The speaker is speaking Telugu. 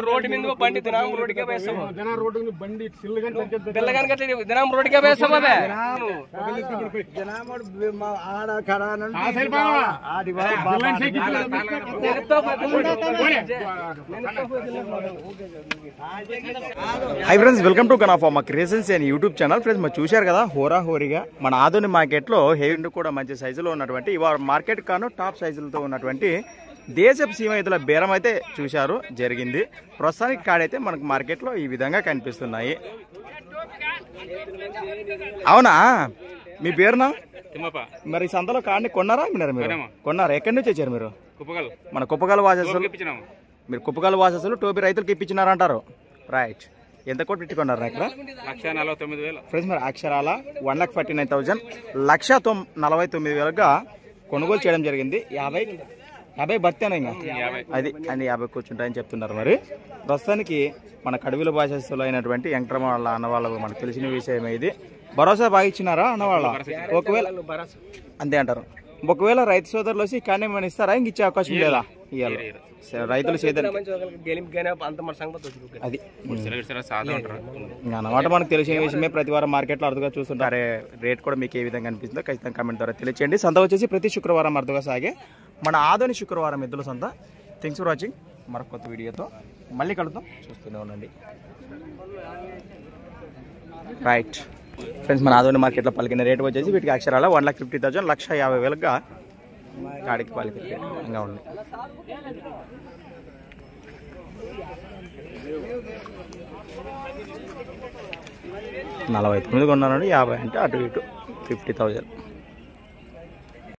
రోడ్డు మీద బండి దినం రోడ్డుకే వేస్తాము బండి దినం రోడ్డుకే వేస్తాము hi friends, welcome to gun of మా creations and YouTube channel. Friends మరి చూశారు కదా, హోరాహోరీగా మన ఆధుని మార్కెట్లో హెయిర్ కూడా మంచి సైజులో ఉన్నటువంటి ఇవాళ మార్కెట్ కాను టాప్ సైజులతో ఉన్నటువంటి దేశపు సీమైతుల బేరం అయితే చూశారు జరిగింది. ప్రస్తుతానికి కాడైతే మనకు మార్కెట్లో ఈ విధంగా కనిపిస్తున్నాయి. అవునా, మీ పేరునా? మరి సంతలో కాడిని కొన్నారా మీరు? కొన్నారా? ఎక్కడి నుంచి వచ్చారు మీరు? మన కుప్పగల వాసస్సులు. మీరు కుప్పగల వాసస్సులు టోపీ రైతులకు ఇప్పించినారంటారు. రైట్. ఎంత కోటి పెట్టుకున్నారు ఇక్కడ? 1,49,000. ఫ్రెండ్స్ మరి అక్షరాల 1,49,000 1,49,000గా కొనుగోలు చేయడం జరిగింది. 50 బతేనా ఇంకా అది అన్ని 50 కూర్చుంటాయని చెప్తున్నారు. మరి ప్రస్తుతానికి మన కడవిల భాషలో అయినటువంటి వెంకటరమ వాళ్ళ అన్నవాళ్ళకు మనకు తెలిసిన విషయం ఇది. భరోసా బాగా ఇచ్చినారా అన్నవాళ్ళ? ఒకవేళ అంతే అంటారు. ఒకవేళ రైతు సోదరులు వచ్చి కానీ ఏమైనా ఇస్తారా? ఇంక ఇచ్చే అవకాశం లేదా? ఇవ్వాలి రైతులు చేద్దాం అది అన్నమాట. మనకు తెలిసిన విషయమే. ప్రతి వారం మార్కెట్లో అరుదుగా చూస్తుంటారే. రేట్ కూడా మీకు ఏ విధంగా అనిపిస్తుందో ఖచ్చితంగా కామెంట్ ద్వారా తెలియచేయండి. సంత వచ్చేసి ప్రతి శుక్రవారం అరుదుగా సాగే మన ఆధునిక శుక్రవారం ఎద్దుల సంత. Thanks for watching. మరొక కొత్త వీడియోతో మళ్ళీ కలుద్దాం. చూస్తూనే ఉండండి. రైట్ ఫ్రెండ్స్, మన ఆధునిక మార్కెట్లో పలికిన రేటు వచ్చేసి వీటికి అక్షరాల 1,50,000 1,50,000గా కాడికి పలికిగా ఉంది. 49 కొన్నాను. 50 అంటే అటు ఇటు 50,000.